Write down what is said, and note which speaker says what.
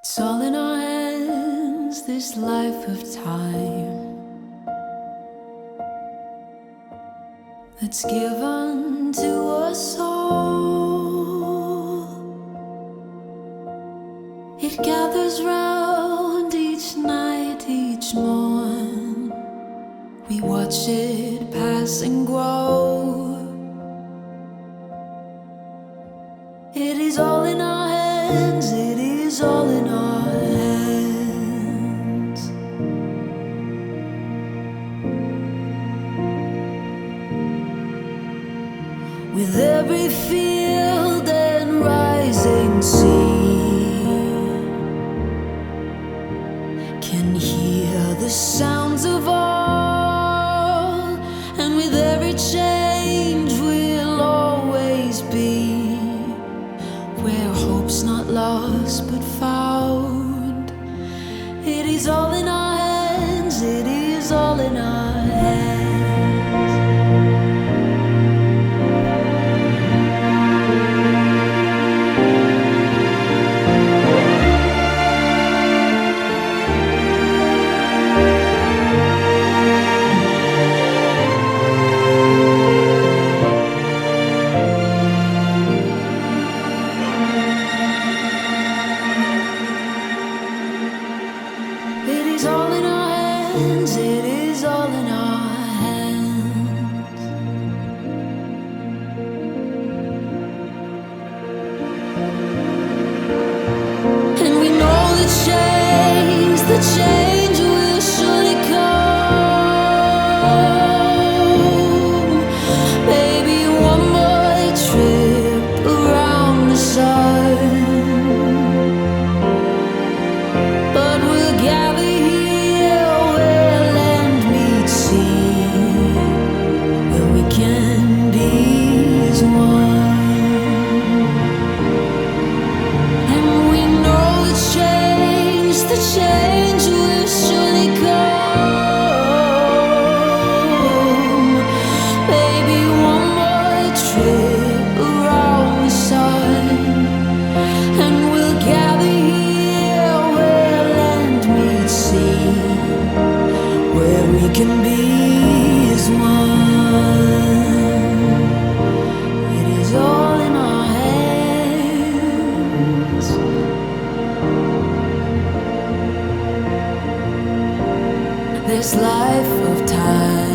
Speaker 1: It's all in our hands, this life of time that's given to us all. It gathers round each night, each morn. We watch it pass and grow. It is all in our hands, it is all in our hands. With every field and rising sea, can hear the sounds of all, and with every change we'll always be where hope's not lost but found. It is all in our hands, it is all in our hands. It is all in our hands, it is all in our hands. And we know the change will surely come. Maybe one more trip around the sun, but we'll gather here where land meets sea, where we can be as one. And we know the change will surely come. Maybe one more trip around the sun, and we'll gather here where land meets sea, where we can be as one. It is all in our hands. This life of time